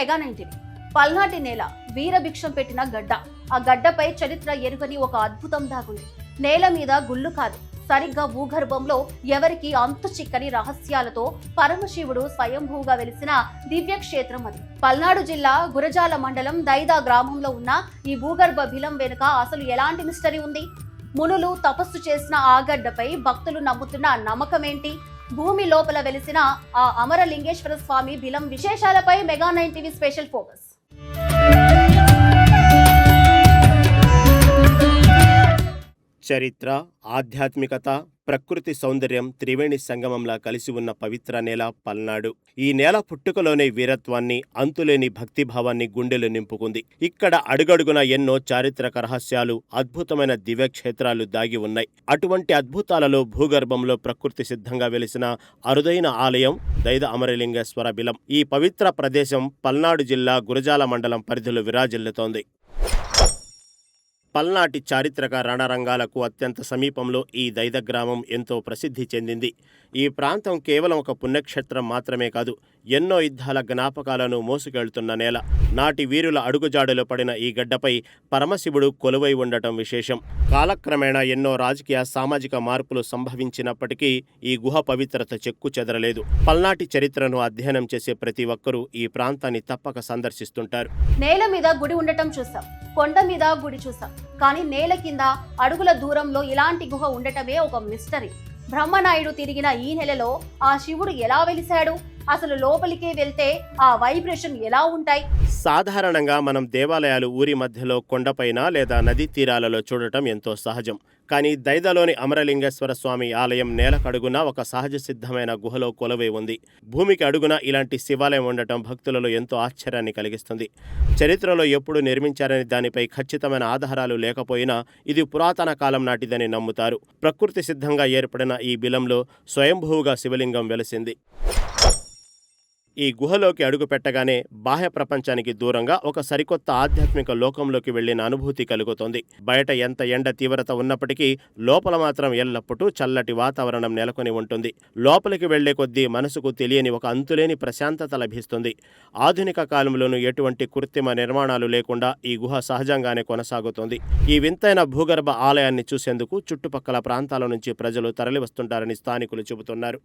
Mega 90 పల్నాటి నేల వీరభిక్షం పెట్టిన గడ్డ. ఆ గడ్డపై చరిత్ర ఎరుగని ఒక అద్భుతం దాగుంది. నేల మీద గుళ్ళు కాదు, సరిగ్గా భూగర్భంలో ఎవరికి అంతు చిక్కని రహస్యాలతో పరమశివుడు స్వయంభూగా వెలిసిన దివ్యక్షేత్రం అది. పల్నాడు జిల్లా గురజాల మండలం దైదా గ్రామంలో ఉన్న ఈ భూగర్భ బిలం వెనుక అసలు ఎలాంటి మిస్టరీ ఉంది? మునులు తపస్సు చేసిన ఆ గడ్డపై భక్తులు నమ్ముతున్న నమ్మకమేంటి? భూమి లోపల వెలిసిన ఆ అమరలింగేశ్వర స్వామి బిలం విశేషాలపై మెగా 90 స్పెషల్ ఫోకస్. చరిత్ర, ఆధ్యాత్మికత, ప్రకృతి సౌందర్యం త్రివేణి సంగమంలా కలిసి ఉన్న పవిత్ర నేల పల్నాడు. ఈ నేల పుట్టుకలోనే వీరత్వాన్ని, అంతులేని భక్తిభావాన్ని గుండెలు నింపుకుంది. ఇక్కడ అడుగడుగున ఎన్నో చారిత్రక రహస్యాలు, అద్భుతమైన దివ్యక్షేత్రాలు దాగి ఉన్నాయి. అటువంటి అద్భుతాలలో భూగర్భంలో ప్రకృతి సిద్ధంగా వెలిసిన అరుదైన ఆలయం దైద అమరలింగేశ్వర బిలం. ఈ పవిత్ర ప్రదేశం పల్నాడు జిల్లా గురజాల మండలం పరిధిలో విరాజిల్లుతోంది. పల్నాటి చారిత్రక రణరంగాలకు అత్యంత సమీపంలో ఈ దైద గ్రామం ఎంతో ప్రసిద్ధి చెందింది. ఈ ప్రాంతం కేవలం ఒక పుణ్యక్షేత్రం మాత్రమే కాదు, ఎన్నో యుద్ధాల జ్ఞాపకాలను మోసుకెళ్తున్న నేల. నాటి వీరుల అడుగుజాడులో పడిన ఈ గడ్డపై పరమశివుడు కొలువై ఉండటం విశేషం. కాలక్రమేణా ఎన్నో రాజకీయ, సామాజిక మార్పులు సంభవించినప్పటికీ ఈ గుహ పవిత్రత చెక్కు చెదరలేదు. పల్నాటి చరిత్రను అధ్యయనం చేసే ప్రతి ఒక్కరూ ఈ ప్రాంతాన్ని తప్పక సందర్శిస్తుంటారు. నేల మీద గుడి ఉండటం చూసాం, కొండ మీద గుడి చూసాం, కానీ నేల కింద అడుగుల దూరంలో ఇలాంటి గుహ ఉండటమే ఒక మిస్టరీ. బ్రహ్మనాయుడు తిరిగిన ఈ నెలలో ఆ శివుడు ఎలా వెలిశాడు? అసలు లోపలికే వెళ్తే ఆ వైబ్రేషన్ ఎలా ఉంటాయి? సాధారణంగా మనం దేవాలయాలు ఊరి మధ్యలో కొండపైన లేదా నదీ తీరాలలో చూడటం ఎంతో సహజం. కానీ దైదలోని అమరలింగేశ్వర స్వామి ఆలయం నేలకడుగున ఒక సహజ సిద్ధమైన గుహలో కొలువై ఉంది. భూమికి అడుగున ఇలాంటి శివాలయం ఉండటం భక్తులలో ఎంతో ఆశ్చర్యాన్ని కలిగిస్తుంది. చరిత్రలో ఎప్పుడు నిర్మించారని దానిపై ఖచ్చితమైన ఆధారాలు లేకపోయినా ఇది పురాతన కాలం నాటిదని నమ్ముతారు. ప్రకృతి సిద్ధంగా ఏర్పడిన ఈ బిలంలో స్వయంభూగా శివలింగం వెలిసింది. ఈ గుహలోకి అడుగు పెట్టగానే బాహ్య ప్రపంచానికి దూరంగా ఒక సరికొత్త ఆధ్యాత్మిక లోకంలోకి వెళ్లిన అనుభూతి కలుగుతోంది. బయట ఎంత ఎండ తీవ్రత ఉన్నప్పటికీ లోపల మాత్రం ఎల్లప్పుడూ చల్లటి వాతావరణం నెలకొని ఉంటుంది. లోపలికి వెళ్లే కొద్దీ మనసుకు తెలియని ఒక అంతులేని ప్రశాంతత లభిస్తుంది. ఆధునిక కాలంలోనూ ఎటువంటి కృత్రిమ నిర్మాణాలు లేకుండా ఈ గుహ సహజంగానే కొనసాగుతోంది. ఈ వింతైన భూగర్భ ఆలయాన్ని చూసేందుకు చుట్టుపక్కల ప్రాంతాల నుంచి ప్రజలు తరలివస్తుంటారని స్థానికులు చెబుతున్నారు.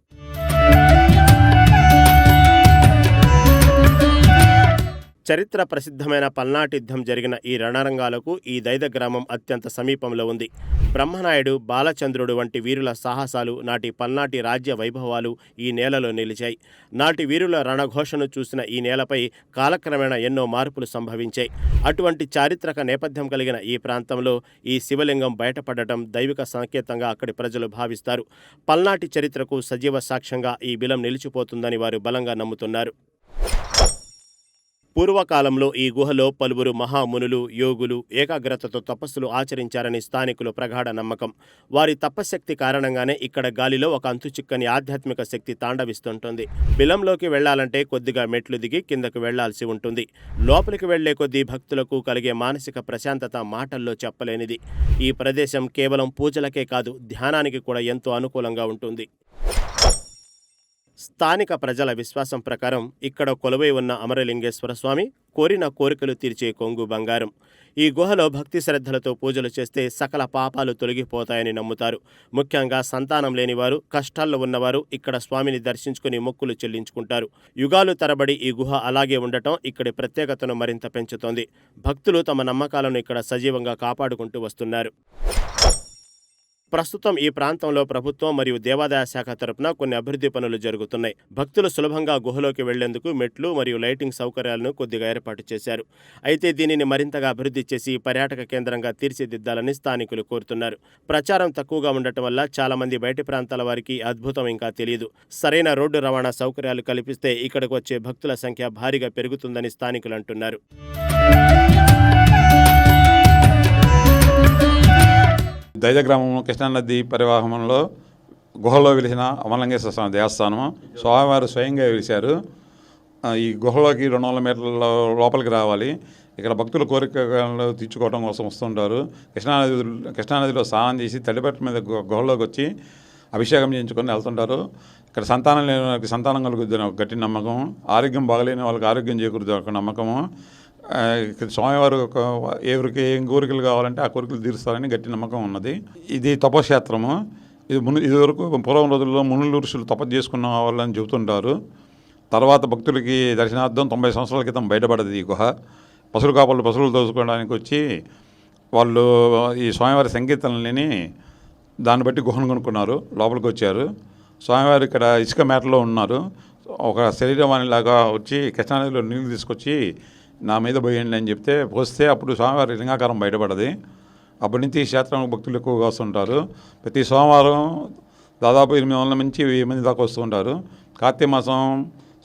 చరిత్ర ప్రసిద్ధమైన పల్నాటి యుద్ధం జరిగిన ఈ రణరంగాలకు ఈ దైద గ్రామం అత్యంత సమీపంలో ఉంది. బ్రహ్మనాయుడు, బాలచంద్రుడు వంటి వీరుల సాహసాలు, నాటి పల్నాటి రాజ్య వైభవాలు ఈ నేలలో నిలిచాయి. నాటి వీరుల రణఘోషను చూసిన ఈ నేలపై కాలక్రమేణా ఎన్నో మార్పులు సంభవించాయి. అటువంటి చారిత్రక నేపథ్యం కలిగిన ఈ ప్రాంతంలో ఈ శివలింగం బయటపడటం దైవిక సంకేతంగా అక్కడి ప్రజలు భావిస్తారు. పల్నాటి చరిత్రకు సజీవ సాక్ష్యంగా ఈ బిలం నిలిచిపోతుందని వారు బలంగా నమ్ముతున్నారు. పూర్వకాలంలో ఈ గుహలో పలువురు మహామునులు, యోగులు ఏకాగ్రతతో తపస్సులు ఆచరించారని స్థానికులు ప్రగాఢ నమ్మకం. వారి తపశ్శక్తి కారణంగానే ఇక్కడ గాలిలో ఒక అంతుచిక్కని ఆధ్యాత్మిక శక్తి తాండవిస్తుంటుంది. బిలంలోకి వెళ్లాలంటే కొద్దిగా మెట్లు దిగి కిందకు వెళ్లాల్సి ఉంటుంది. లోపలికి వెళ్లే కొద్దీ భక్తులకు కలిగే మానసిక ప్రశాంతత మాటల్లో చెప్పలేనిది. ఈ ప్రదేశం కేవలం పూజలకే కాదు, ధ్యానానికి కూడా ఎంతో అనుకూలంగా ఉంటుంది. స్థానిక ప్రజల విశ్వాసం ప్రకారం ఇక్కడ కొలువై ఉన్న అమరలింగేశ్వర స్వామి కోరిన కోరికలు తీర్చే కొంగు బంగారం. ఈ గుహలో భక్తి శ్రద్ధలతో పూజలు చేస్తే సకల పాపాలు తొలగిపోతాయని నమ్ముతారు. ముఖ్యంగా సంతానం లేనివారు, కష్టాల్లో ఉన్నవారు ఇక్కడ స్వామిని దర్శించుకుని మొక్కులు చెల్లించుకుంటారు. యుగాలు తరబడి ఈ గుహ అలాగే ఉండటం ఇక్కడి ప్రత్యేకతను మరింత పెంచుతోంది. భక్తులు తమ నమ్మకాలను ఇక్కడ సజీవంగా కాపాడుకుంటూ వస్తున్నారు. ప్రస్తుతం ఈ ప్రాంతంలో ప్రభుత్వం మరియు దేవాదాయ శాఖ తరపున కొన్ని అభివృద్ధి పనులు జరుగుతున్నాయి. భక్తులు సులభంగా గుహలోకి వెళ్లేందుకు మెట్లు మరియు లైటింగ్ సౌకర్యాలను కొద్దిగా ఏర్పాటు చేశారు. అయితే దీనిని మరింతగా అభివృద్ధి చేసి పర్యాటక కేంద్రంగా తీర్చిదిద్దాలని స్థానికులు కోరుతున్నారు. ప్రచారం తక్కువగా ఉండటం వల్ల చాలా మంది బయటి ప్రాంతాల వారికి అద్భుతం ఇంకా తెలియదు. సరైన రోడ్డు రవాణా సౌకర్యాలు కల్పిస్తే ఇక్కడకు వచ్చే భక్తుల సంఖ్య భారీగా పెరుగుతుందని స్థానికులు అంటున్నారు. దైద గ్రామంలో కృష్ణానది పరివాహంలో గుహలో వెలిసిన అమరలింగేశ్వర స్వామి దేవస్థానం. స్వామివారు స్వయంగా వెలిశారు. ఈ గుహలోకి 200 మీటర్ల లోపలికి రావాలి. ఇక్కడ భక్తుల కోరికలు తీర్చుకోవడం కోసం వస్తుంటారు. కృష్ణానదిలో స్నానం చేసి తడిబట్ట మీద గుహలోకి వచ్చి అభిషేకం చేయించుకొని వెళ్తుంటారు. ఇక్కడ సంతానం లేని వాళ్ళకి సంతానం కలుగుద్దని ఒక గట్టి నమ్మకం, ఆరోగ్యం బాగలేని వాళ్ళకి ఆరోగ్యం చేకూరుతుంది ఒక నమ్మకము. ఇక్కడ స్వామివారు ఎవరికి ఏం కోరికలు కావాలంటే ఆ కోరికలు తీరుస్తారని గట్టి నమ్మకం ఉన్నది. ఇది తపక్షేత్రము. ఇదివరకు పూర్వం రోజుల్లో మునులు ఋషులు తపస్సు చేసుకున్న వాళ్ళని చెబుతుంటారు. తర్వాత భక్తులకి దర్శనార్థం 90 సంవత్సరాల క్రితం బయటపడదు ఈ గుహ. పశువుల కాపళ్ళు పశువులు దోచుకోవడానికి వచ్చి వాళ్ళు ఈ స్వామివారి సంకీర్తనలని దాన్ని బట్టి గుహను కొనుక్కున్నారు, లోపలికి వచ్చారు. స్వామివారు ఇక్కడ ఇసుక మేటలో ఉన్నారు. ఒక శరీరవాణిలాగా వచ్చి కృష్ణానదిలో నీళ్ళు తీసుకొచ్చి నా మీద పోయండి అని చెప్తే పోస్తే అప్పుడు స్వామివారి లింగాకారం బయటపడది. అప్పటి నుంచి ఈ క్షేత్రం భక్తులు ఎక్కువగా వస్తుంటారు. ప్రతి సోమవారం దాదాపు 800 నుంచి 1000 మంది దాకా వస్తూ ఉంటారు. కార్తీక మాసం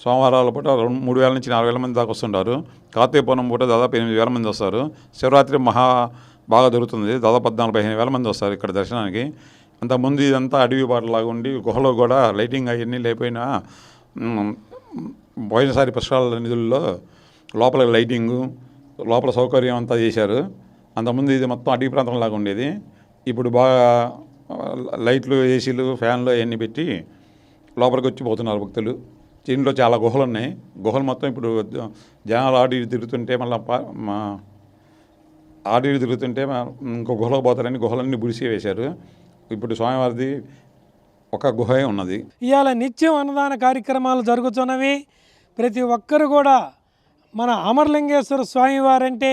సోమవారాల పూట 3000 నుంచి 4000 మంది దాకా వస్తుంటారు. కార్తీక పౌర్ణమి పూట దాదాపు 8000 మంది వస్తారు. శివరాత్రి బాగా దొరుకుతుంది. దాదాపు 14-15 మంది వస్తారు ఇక్కడ దర్శనానికి. అంతకుముందు ఇదంతా అడవి బాటలాగా ఉండి గుహలో కూడా లైటింగ్ అవన్నీ లేకపోయినా పోయినసారి పుష్కరాల నిధుల్లో లోపల లైటింగు లోపల సౌకర్యం అంతా చేశారు. అంతకుముందు ఇది మొత్తం అడవి ప్రాంతంలాగా ఉండేది. ఇప్పుడు బాగా లైట్లు, ఏసీలు, ఫ్యాన్లు అవన్నీ పెట్టి లోపలికి వచ్చి పోతున్నారు భక్తులు. దీంట్లో చాలా గుహలు ఉన్నాయి. గుహలు మొత్తం ఇప్పుడు జనాలు ఆడి తిరుగుతుంటే ఇంకో గుహలోకి పోతారని గుహలన్నీ బుడిసి వేశారు. ఇప్పుడు స్వామివారిది ఒక గుహే ఉన్నది. ఇవాళ నిత్యం అన్నదాన కార్యక్రమాలు జరుగుతున్నవి. ప్రతి ఒక్కరు కూడా మన అమరలింగేశ్వర స్వామివారంటే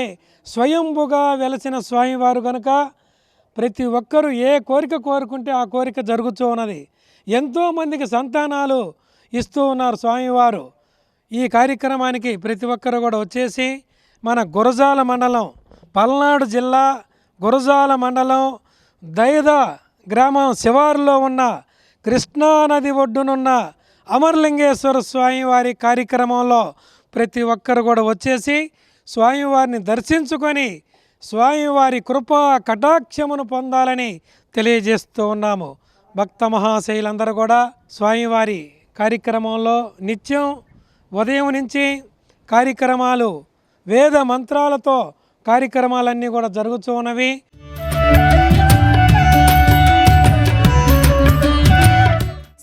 స్వయంభుగా వెలసిన స్వామివారు కనుక ప్రతి ఒక్కరూ ఏ కోరిక కోరుకుంటే ఆ కోరిక జరుగుతూ ఉన్నది. ఎంతోమందికి సంతానాలు ఇస్తూ ఉన్నారు స్వామివారు. ఈ కార్యక్రమానికి ప్రతి ఒక్కరు కూడా వచ్చేసి మన గురజాల మండలం, పల్నాడు జిల్లా గురజాల మండలం దైద గ్రామం శివారులో ఉన్న కృష్ణానది ఒడ్డునున్న అమరలింగేశ్వర స్వామివారి కార్యక్రమంలో ప్రతి ఒక్కరు కూడా వచ్చేసి స్వామివారిని దర్శించుకొని స్వామివారి కృపా కటాక్షమును పొందాలని తెలియజేస్తూ ఉన్నాము. భక్త మహాశైలందరూ కూడా స్వామివారి కార్యక్రమంలో నిత్యం ఉదయం నుంచి కార్యక్రమాలు వేద మంత్రాలతో కార్యక్రమాలన్నీ కూడా జరుగుతూ ఉన్నవి.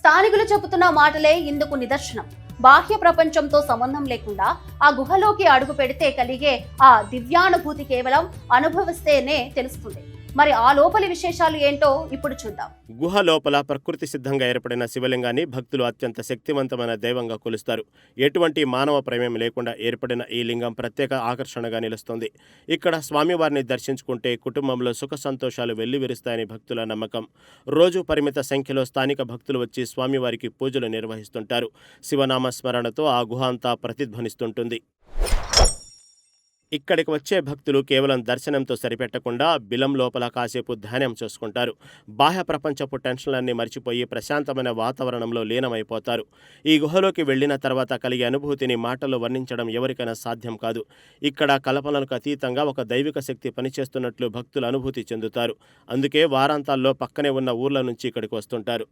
స్థానికులు చెబుతున్న మాటలే ఇందుకు నిదర్శనం. బాహ్య ప్రపంచంతో సంబంధం లేకుండా ఆ గుహలోకి అడుగు పెడితే కలిగే ఆ దివ్యానుభూతి కేవలం అనుభవిస్తేనే తెలుస్తుంది. మరి ఆ లోపలి విశేషాలు ఏంటో ఇప్పుడు చూద్దాం. గుహ లోపల ప్రకృతి సిద్ధంగా ఏర్పడిన శివలింగాన్ని భక్తులు అత్యంత శక్తివంతమైన దైవంగా కొలుస్తారు. ఎటువంటి మానవ ప్రమేయం లేకుండా ఏర్పడిన ఈ లింగం ప్రత్యేక ఆకర్షణగా నిలుస్తుంది. ఇక్కడ స్వామివారిని దర్శించుకుంటే కుటుంబంలో సుఖ సంతోషాలు వెల్లివిరుస్తాయని భక్తుల నమ్మకం. రోజు పరిమిత సంఖ్యలో స్థానిక భక్తులు వచ్చి స్వామివారికి పూజలు నిర్వహిస్తుంటారు. శివనామ స్మరణతో ఆ గుహ అంతా ప్రతిధ్వనిస్తుంటుంది. ఇక్కడికి వచ్చే భక్తులు కేవలం దర్శనంతో సరిపెట్టకుండా బిలం లోపల కాసేపు ధ్యానం చేసుకుంటారు. బాహ్య ప్రపంచపు టెన్షన్లన్నీ మర్చిపోయి ప్రశాంతమైన వాతావరణంలో లీనమైపోతారు. ఈ గుహలోకి వెళ్లిన తర్వాత కలిగే అనుభూతిని మాటల్లో వర్ణించడం ఎవరికైనా సాధ్యం కాదు. ఇక్కడ కల్పనలకు అతీతంగా ఒక దైవిక శక్తి పనిచేస్తున్నట్లు భక్తులు అనుభూతి చెందుతారు. అందుకే వారాంతాల్లో పక్కనే ఉన్న ఊర్ల నుంచి ఇక్కడికి వస్తుంటారు.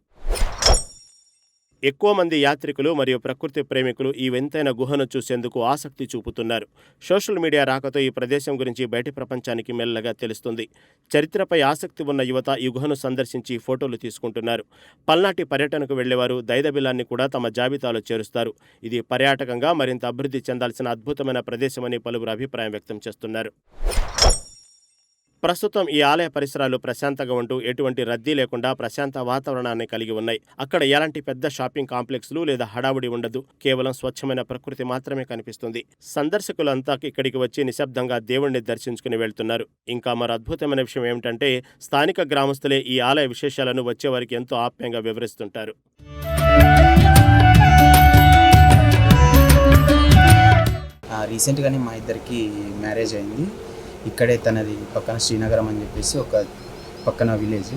ఎక్కువ మంది యాత్రికులు మరియు ప్రకృతి ప్రేమికులు ఈ వింతైన గుహను చూసేందుకు ఆసక్తి చూపుతున్నారు. సోషల్ మీడియా రాకతో ఈ ప్రదేశం గురించి బయటి ప్రపంచానికి మెల్లగా తెలుస్తుంది. చరిత్రపై ఆసక్తి ఉన్న యువత ఈ గుహను సందర్శించి ఫోటోలు తీసుకుంటున్నారు. పల్నాటి పర్యటనకు వెళ్లేవారు దైదబిలాన్ని కూడా తమ జాబితాలో చేరుస్తారు. ఇది పర్యాటకంగా మరింత అభివృద్ధి చెందాల్సిన అద్భుతమైన ప్రదేశమని పలువురు అభిప్రాయం వ్యక్తం చేస్తున్నారు. ప్రస్తుతం ఈ ఆలయ పరిసరాలు ప్రశాంతంగా ఉంటూ ఎటువంటి రద్దీ లేకుండా ప్రశాంత వాతావరణాన్ని కలిగి ఉన్నాయి. అక్కడ ఎలాంటి పెద్ద షాపింగ్ కాంప్లెక్స్లు లేదా హడావుడి ఉండదు. కేవలం స్వచ్ఛమైన ప్రకృతి మాత్రమే కనిపిస్తుంది. సందర్శకులంతా ఇక్కడికి వచ్చి నిశ్శబ్దంగా దేవుణ్ణి దర్శించుకుని వెళ్తున్నారు. ఇంకా మరో అద్భుతమైన విషయం ఏమిటంటే స్థానిక గ్రామస్తులే ఈ ఆలయ విశేషాలను వచ్చేవారికి ఎంతో ఆప్యాయంగా వివరిస్తుంటారు. రీసెంట్గానే మా ఇద్దరికి మ్యారేజ్ అయింది. ఇక్కడే తనది పక్కన శ్రీనగరం అని చెప్పేసి ఒక పక్కన విలేజ్.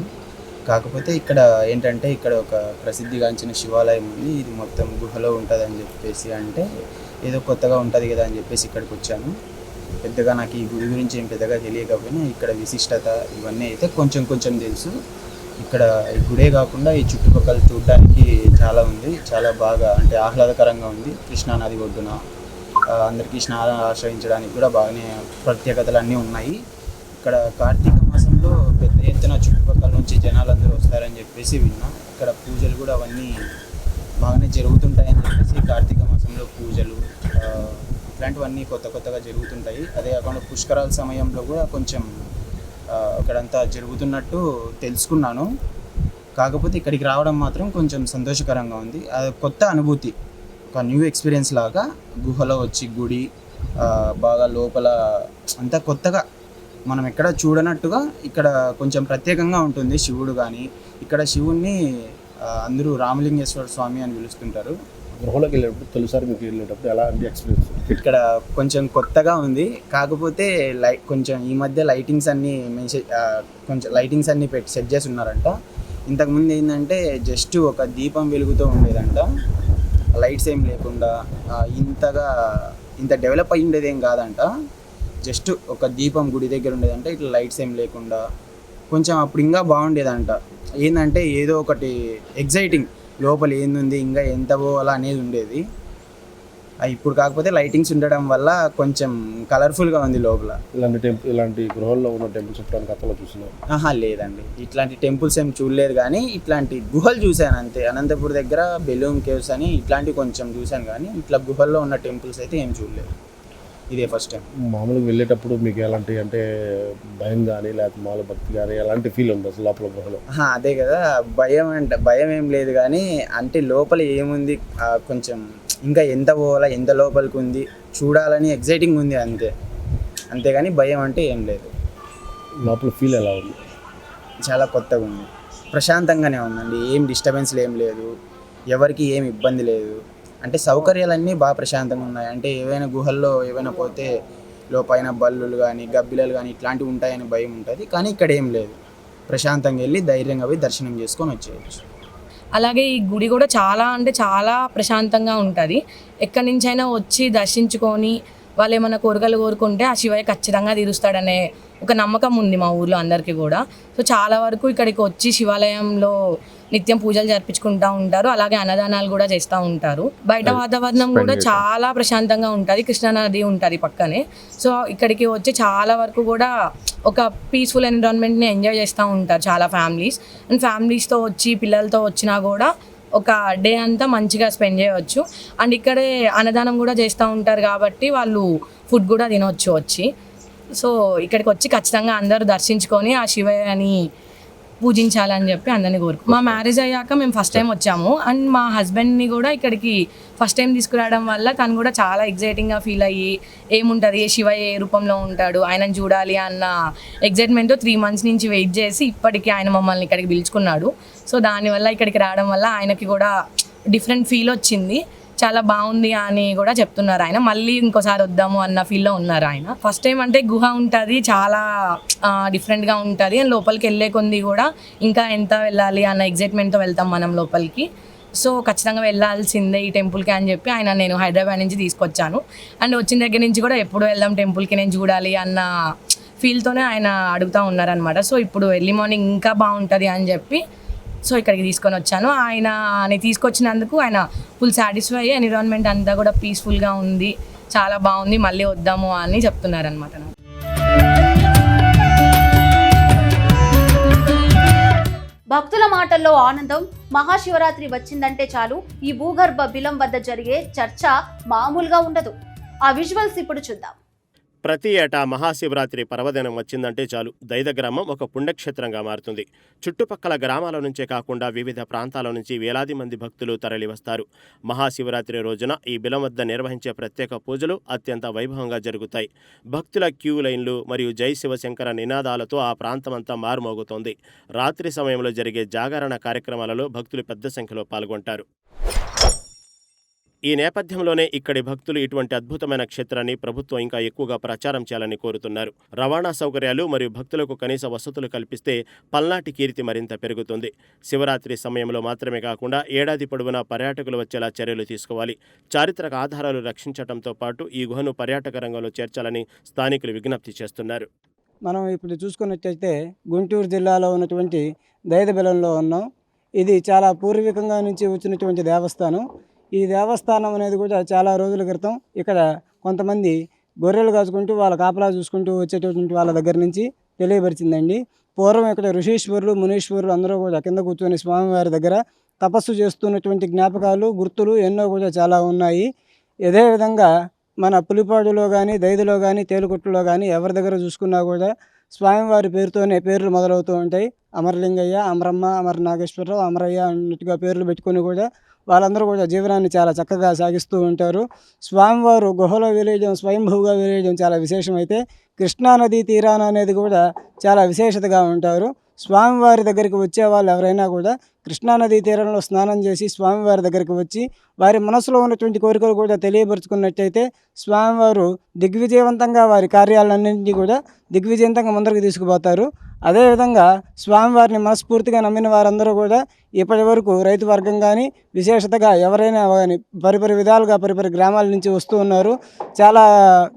కాకపోతే ఇక్కడ ఏంటంటే ఇక్కడ ఒక ప్రసిద్ధిగాంచిన శివాలయం ఉంది. ఇది మొత్తం గుహలో ఉంటుంది అని చెప్పేసి అంటే ఏదో కొత్తగా ఉంటుంది కదా అని చెప్పేసి ఇక్కడికి వచ్చాను. పెద్దగా నాకు ఈ గుడి గురించి ఏం పెద్దగా తెలియకపోయినా ఇక్కడ విశిష్టత ఇవన్నీ అయితే కొంచెం తెలుసు. ఇక్కడ ఈ గుడే కాకుండా ఈ చుట్టుపక్కల చూడడానికి చాలా ఉంది. చాలా బాగా అంటే ఆహ్లాదకరంగా ఉంది. కృష్ణానది ఒడ్డున అందరికీ స్నానం ఆశ్రయించడానికి కూడా బాగానే ప్రత్యేకతలు అన్నీ ఉన్నాయి. ఇక్కడ కార్తీక మాసంలో పెద్ద ఎత్తున చుట్టుపక్కల నుంచి జనాలందరూ వస్తారని చెప్పేసి విన్నా. ఇక్కడ పూజలు కూడా అవన్నీ బాగానే జరుగుతుంటాయని చెప్పేసి, కార్తీక మాసంలో పూజలు ఇట్లాంటివన్నీ కొత్తగా జరుగుతుంటాయి. అదే కాకుండా పుష్కరాల సమయంలో కూడా కొంచెం అక్కడంతా జరుగుతున్నట్టు తెలుసుకున్నాను. కాకపోతే ఇక్కడికి రావడం మాత్రం కొంచెం సంతోషకరంగా ఉంది. అది కొత్త అనుభూతి, ఒక న్యూ ఎక్స్పీరియన్స్ లాగా. గుహలో వచ్చి గుడి బాగా లోపల అంతా కొత్తగా మనం ఎక్కడ చూడనట్టుగా ఇక్కడ కొంచెం ప్రత్యేకంగా ఉంటుంది. శివుడు కానీ ఇక్కడ శివుణ్ణి అందరూ రామలింగేశ్వర స్వామి అని పిలుస్తుంటారు. గృహలోకి వెళ్ళేటప్పుడు తొలిసారి మీకు వెళ్ళేటప్పుడు ఎలా ఎక్స్పీరియన్స్? ఇక్కడ కొంచెం కొత్తగా ఉంది. కాకపోతే కొంచెం ఈ మధ్య లైటింగ్స్ అన్నీ కొంచెం లైటింగ్స్ అన్నీ సెట్ చేసి ఉన్నారంట. ఇంతకుముందు ఏంటంటే జస్ట్ ఒక దీపం వెలుగుతూ ఉండేదంట, లైట్స్ ఏం లేకుండా. ఇంత డెవలప్ అయ్యి ఉండేది ఏం కాదంట. జస్ట్ ఒక దీపం గుడి దగ్గర ఉండేదంట, ఇట్లా లైట్స్ ఏం లేకుండా. కొంచెం అప్పుడు ఇంకా బాగుండేదంట. ఏంటంటే ఏదో ఒకటి ఎగ్జైటింగ్, లోపల ఏంది ఇంకా ఎంత పోవాలా అనేది ఉండేది. ఇప్పుడు కాకపోతే లైటింగ్స్ ఉండడం వల్ల కొంచెం కలర్ఫుల్గా ఉంది లోపల. ఇలాంటి గృహాల్లో ఉన్న టెంపుల్స్ ఎప్పుడైనా కథలో చూసినారు? లేదండి, ఇట్లాంటి టెంపుల్స్ ఏం చూడలేదు. కానీ ఇట్లాంటి గుహలు చూశాను అంతే. అనంతపూర్ దగ్గర బెలూమ్ కేవ్స్ అని ఇట్లాంటివి కొంచెం చూశాను, కానీ ఇట్లా గుహల్లో ఉన్న టెంపుల్స్ అయితే ఏం చూడలేదు. ఇదే ఫస్ట్ టైం. మామూలుగా వెళ్ళేటప్పుడు మీకు ఎలాంటి అంటే భయం కానీ లేకపోతే మామూలు భక్తి కానీ ఎలాంటి ఫీల్ ఉంది అసలు లోపల గృహలో? అదే కదా, భయం ఏం లేదు. కానీ అంటే లోపల ఏముంది, కొంచెం ఇంకా ఎంత పోవాలా, ఎంత లోపలికి ఉంది చూడాలని ఎగ్జైటింగ్ ఉంది అంతేగాని భయం అంటే ఏం లేదు. లోపల ఫీల్ ఎలా ఉంది? చాలా కొత్తగా ఉంది, ప్రశాంతంగానే ఉందండి. ఏం డిస్టర్బెన్స్లు ఏం లేదు, ఎవరికి ఏం ఇబ్బంది లేదు. అంటే సౌకర్యాలన్నీ బాగా ప్రశాంతంగా ఉన్నాయి. అంటే ఏవైనా గుహల్లో ఏవైనా పోతే లోపైన బల్లులు కానీ గబ్బిలలు కానీ ఇట్లాంటివి ఉంటాయని భయం ఉంటుంది. కానీ ఇక్కడ ఏం లేదు, ప్రశాంతంగా వెళ్ళి ధైర్యంగా పోయి దర్శనం చేసుకొని వచ్చేయచ్చు. అలాగే ఈ గుడి కూడా చాలా అంటే చాలా ప్రశాంతంగా ఉంటుంది. ఎక్కడి నుంచైనా వచ్చి దర్శించుకొని వాళ్ళు ఏమైనా కోరికలు కోరుకుంటే ఆ శివయ్య ఖచ్చితంగా తీరుస్తాడనే ఒక నమ్మకం ఉంది మా ఊర్లో అందరికీ కూడా. సో చాలా వరకు ఇక్కడికి వచ్చి శివాలయంలో నిత్యం పూజలు జరిపించుకుంటూ ఉంటారు. అలాగే అన్నదానాలు కూడా చేస్తూ ఉంటారు. బయట వాతావరణం కూడా చాలా ప్రశాంతంగా ఉంటుంది, కృష్ణానది ఉంటుంది పక్కనే. సో ఇక్కడికి వచ్చి చాలా వరకు కూడా ఒక పీస్ఫుల్ ఎన్విరాన్మెంట్ని ఎంజాయ్ చేస్తూ ఉంటారు చాలా ఫ్యామిలీస్. అండ్ ఫ్యామిలీస్తో వచ్చి పిల్లలతో వచ్చినా కూడా ఒక డే అంతా మంచిగా స్పెండ్ చేయవచ్చు. అండ్ ఇక్కడే అన్నదానం కూడా చేస్తూ ఉంటారు కాబట్టి వాళ్ళు ఫుడ్ కూడా తినవచ్చు వచ్చి. సో ఇక్కడికి వచ్చి ఖచ్చితంగా అందరూ దర్శించుకొని ఆ శివయ్యని పూజించాలని చెప్పి అందరినీ కోరుకు. మా మ్యారేజ్ అయ్యాక మేము ఫస్ట్ టైం వచ్చాము. అండ్ మా హస్బెండ్ని కూడా ఇక్కడికి ఫస్ట్ టైం తీసుకురావడం వల్ల తను కూడా చాలా ఎగ్జైటింగ్గా ఫీల్ అయ్యి ఏముంటుంది, ఏ శివయ్య ఏ రూపంలో ఉంటాడు, ఆయనను చూడాలి అన్న ఎగ్జైట్మెంట్తో 3 months నుంచి వెయిట్ చేసి ఇప్పటికీ ఆయన మమ్మల్ని ఇక్కడికి పిలుచుకున్నాడు. సో దానివల్ల ఇక్కడికి రావడం వల్ల ఆయనకి కూడా డిఫరెంట్ ఫీల్ వచ్చింది. చాలా బాగుంది అని కూడా చెప్తున్నారు ఆయన. మళ్ళీ ఇంకోసారి వద్దాము అన్న ఫీల్లో ఉన్నారు ఆయన. ఫస్ట్ టైం అంటే గుహ ఉంటుంది, చాలా డిఫరెంట్గా ఉంటుంది. అండ్ లోపలికి వెళ్ళే కొంది కూడా ఇంకా ఎంత వెళ్ళాలి అన్న ఎగ్జైట్మెంట్తో వెళ్తాం మనం లోపలికి. సో ఖచ్చితంగా వెళ్ళాల్సిందే ఈ టెంపుల్కి అని చెప్పి ఆయన నేను హైదరాబాద్ నుంచి తీసుకొచ్చాను. అండ్ వచ్చిన దగ్గర నుంచి కూడా ఎప్పుడు వెళ్దాం టెంపుల్కి, నేను చూడాలి అన్న ఫీల్తోనే ఆయన అడుగుతూ ఉన్నారనమాట. సో ఇప్పుడు ఎర్లీ మార్నింగ్ ఇంకా బాగుంటుంది అని చెప్పి సో ఇక్కడికి తీసుకొని వచ్చాను. ఆయనని తీసుకొచ్చినందుకు ఆయన ఫుల్ సాటిస్ఫై అయ్యి ఎన్విరాన్మెంట్ అంతా కూడా పీస్ఫుల్గా ఉంది, చాలా బాగుంది, మళ్ళీ వద్దాము అని చెప్తున్నారనమాట. భక్తుల మాటల్లో ఆనందం. మహాశివరాత్రి వచ్చిందంటే చాలు ఈ భూగర్భ బిలం వద్ద జరిగే చర్చ మామూలుగా ఉండదు. ఆ విజువల్స్ ఇప్పుడు చూద్దాం. ప్రతి ఏటా మహాశివరాత్రి పర్వదినం వచ్చిందంటే చాలు దైద గ్రామం ఒక పుణ్యక్షేత్రంగా మారుతుంది. చుట్టుపక్కల గ్రామాల నుంచే కాకుండా వివిధ ప్రాంతాల నుంచి వేలాది మంది భక్తులు తరలివస్తారు. మహాశివరాత్రి రోజున ఈ బిలం వద్ద నిర్వహించే ప్రత్యేక పూజలు అత్యంత వైభవంగా జరుగుతాయి. భక్తుల క్యూ లైన్లు మరియు జై శివశంకర నినాదాలతో ఆ ప్రాంతమంతా మారుమోగుతోంది. రాత్రి సమయంలో జరిగే జాగరణ కార్యక్రమాలలో భక్తులు పెద్ద సంఖ్యలో పాల్గొంటారు. ఈ నేపథ్యంలోనే ఇక్కడి భక్తులు ఇటువంటి అద్భుతమైన క్షేత్రాన్ని ప్రభుత్వం ఇంకా ఎక్కువగా ప్రచారం చేయాలని కోరుతున్నారు. రవాణా సౌకర్యాలు మరియు భక్తులకు కనీస వసతులు కల్పిస్తే పల్నాటి కీర్తి మరింత పెరుగుతుంది. శివరాత్రి సమయంలో మాత్రమే కాకుండా ఏడాది పొడవునా పర్యాటకులు వచ్చేలా చర్యలు తీసుకోవాలి. చారిత్రక ఆధారాలు రక్షించడంతో పాటు ఈ గుహను పర్యాటక రంగంలో చేర్చాలని స్థానికులు విజ్ఞప్తి చేస్తున్నారు. మనం ఇప్పుడు చూసుకున్నట్టయితే గుంటూరు జిల్లాలో ఉన్నటువంటి దైదబెలంలో ఉన్నాం. ఇది చాలా పూర్వీకంగా నుంచి వచ్చినటువంటి దేవస్థానం. ఈ దేవస్థానం అనేది కూడా చాలా రోజుల క్రితం ఇక్కడ కొంతమంది గొర్రెలు కాచుకుంటూ వాళ్ళ కాపలా చూసుకుంటూ వచ్చేటటువంటి వాళ్ళ దగ్గర నుంచి తెలియపరిచిందండి. పూర్వం ఇక్కడ ఋషీశ్వరులు మునీశ్వరులు అందరూ కూడా కింద కూర్చొని స్వామివారి దగ్గర తపస్సు చేస్తున్నటువంటి జ్ఞాపకాలు గుర్తులు ఎన్నో కూడా చాలా ఉన్నాయి. ఇదే విధంగా మన పులిపాడులో కానీ దైదులో కానీ తేలుకుట్టులో కానీ ఎవరి దగ్గర చూసుకున్నా కూడా స్వామివారి పేరుతోనే పేర్లు మొదలవుతూ ఉంటాయి. అమరలింగయ్య, అమరమ్మ, అమర నాగేశ్వరరావు, అమరయ్య అన్నట్టుగా పేర్లు పెట్టుకొని కూడా వాళ్ళందరూ కూడా జీవనాన్ని చాలా చక్కగా సాగిస్తూ ఉంటారు. స్వామివారు గుహలో వెలియడం, స్వయంభూగా వెలియడం చాలా విశేషమైతే కృష్ణానదీ తీరాన అనేది కూడా చాలా విశేషతగా ఉంటారు. స్వామివారి దగ్గరికి వచ్చే వాళ్ళు ఎవరైనా కూడా కృష్ణానదీ తీరంలో స్నానం చేసి స్వామివారి దగ్గరికి వచ్చి వారి మనసులో ఉన్నటువంటి కోరికలు కూడా తెలియపరుచుకున్నట్టయితే స్వామివారు దిగ్విజయవంతంగా వారి కార్యాలన్నింటినీ కూడా దిగ్విజయంతంగా ముందరికి తీసుకుపోతారు. అదేవిధంగా స్వామివారిని మనస్ఫూర్తిగా నమ్మిన వారందరూ కూడా ఇప్పటి వరకు రైతు వర్గం కానీ విశేషతగా ఎవరైనా కానీ పరిపరి విధాలుగా పరిపరి గ్రామాల నుంచి వస్తూ ఉన్నారు. చాలా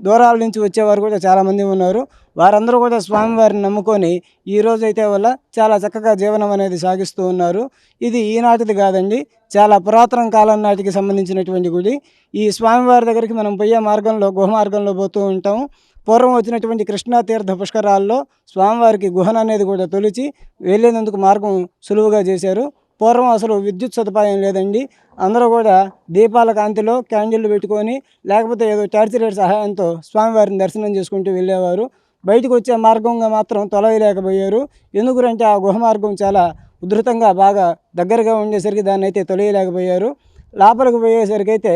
దూరాల నుంచి వచ్చేవారు కూడా చాలామంది ఉన్నారు. వారందరూ కూడా స్వామివారిని నమ్ముకొని ఈ రోజైతే వల్ల చాలా చక్కగా జీవనం అనేది సాగిస్తూ ఉన్నారు. ఇది ఈనాటిది కాదండి, చాలా పురాతన కాలం నాటికి సంబంధించినటువంటి గుడి. ఈ స్వామివారి దగ్గరికి మనం పోయే మార్గంలో గుహ మార్గంలో పోతూ ఉంటాం. పూర్వం వచ్చినటువంటి కృష్ణా తీర్థ పుష్కరాల్లో స్వామివారికి గుహన అనేది కూడా తొలిచి వెళ్ళేందుకు మార్గం సులువుగా చేశారు. పూర్వం అసలు విద్యుత్ సదుపాయం లేదండి. అందరూ కూడా దీపాల కాంతిలో క్యాండిళ్ళు పెట్టుకొని లేకపోతే ఏదో టార్చ్ లైట్ సహాయంతో స్వామివారిని దర్శనం చేసుకుంటూ వెళ్ళేవారు. బయటకు వచ్చే మార్గంగా మాత్రం తొలయలేకపోయారు. ఎందుకంటే ఆ గుహ మార్గం చాలా ఉధృతంగా బాగా దగ్గరగా ఉండేసరికి దాన్ని అయితే తొలయలేకపోయారు. లోపలికి పోయేసరికి అయితే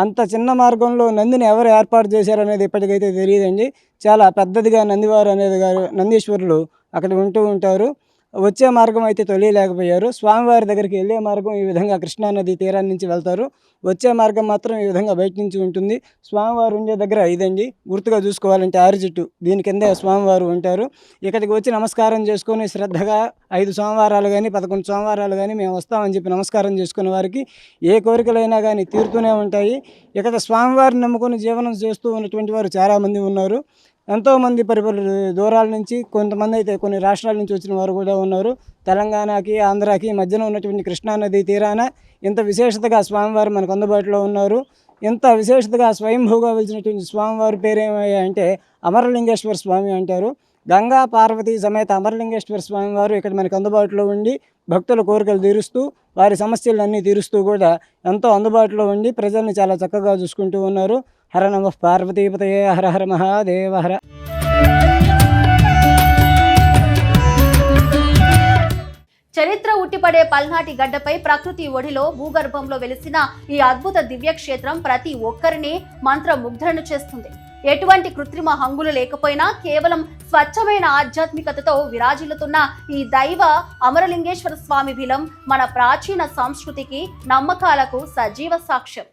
అంత చిన్న మార్గంలో నందిని ఎవరు ఏర్పాటు చేశారనేది ఇప్పటికైతే తెలియదండి. చాలా పెద్దదిగా నందివారు అనేది నందీశ్వరులు అక్కడ ఉంటూ ఉంటారు. వచ్చే మార్గం అయితే తొలియలేకపోయారు. స్వామివారి దగ్గరికి వెళ్ళే మార్గం ఈ విధంగా కృష్ణానది తీరాన్ని నుంచి వెళ్తారు. వచ్చే మార్గం మాత్రం ఈ విధంగా బయట నుంచి ఉంటుంది. స్వామివారు ఉండే దగ్గర ఇదండి, గుర్తుగా చూసుకోవాలంటే ఆరి చెట్టు, దీని కిందే స్వామివారు ఉంటారు. ఇక్కడికి వచ్చి నమస్కారం చేసుకొని శ్రద్ధగా 5 సోమవారాలు కానీ 11 సోమవారాలు కానీ మేము వస్తామని చెప్పి నమస్కారం చేసుకునే వారికి ఏ కోరికలైనా కానీ తీరుతూనే ఉంటాయి. ఇక్కడ స్వామివారిని నమ్ముకొని జీవనం చేస్తూ ఉన్నటువంటి వారు చాలామంది ఉన్నారు. ఎంతోమంది పరిపరి దూరాల నుంచి, కొంతమంది అయితే కొన్ని రాష్ట్రాల నుంచి వచ్చిన వారు కూడా ఉన్నారు. తెలంగాణకి ఆంధ్రాకి మధ్యన ఉన్నటువంటి కృష్ణానది తీరాన ఇంత విశేషతగా స్వామివారు మనకు అందుబాటులో ఉన్నారు. ఇంత విశేషతగా స్వయంభూగా వెలిసినటువంటి స్వామివారి పేరేమయ్యా అంటే అమరలింగేశ్వర స్వామి అంటారు. గంగా పార్వతీ సమేత అమరలింగేశ్వర స్వామివారు ఇక్కడ మనకు అందుబాటులో ఉండి భక్తుల కోరికలు తీరుస్తూ వారి సమస్యలన్నీ తీరుస్తూ కూడా ఎంతో అందుబాటులో ఉండి ప్రజల్ని చాలా చక్కగా చూసుకుంటూ ఉన్నారు. హర నమః పార్వతీపతయే, హర హర మహాదేవ హర. చరిత్ర ఉట్టిపడే పల్నాటి గడ్డపై ప్రకృతి ఒడిలో భూగర్భంలో వెలిసిన ఈ అద్భుత దివ్యక్షేత్రం ప్రతి ఒక్కరిని మంత్రముగ్ధులను చేస్తుంది. ఎటువంటి కృత్రిమ హంగులు లేకపోయినా కేవలం స్వచ్ఛమైన ఆధ్యాత్మికతతో విరాజిల్లుతున్న ఈ దైవ అమరలింగేశ్వర స్వామి బిలం మన ప్రాచీన సంస్కృతికి, నమ్మకాలకు సజీవ సాక్ష్యం.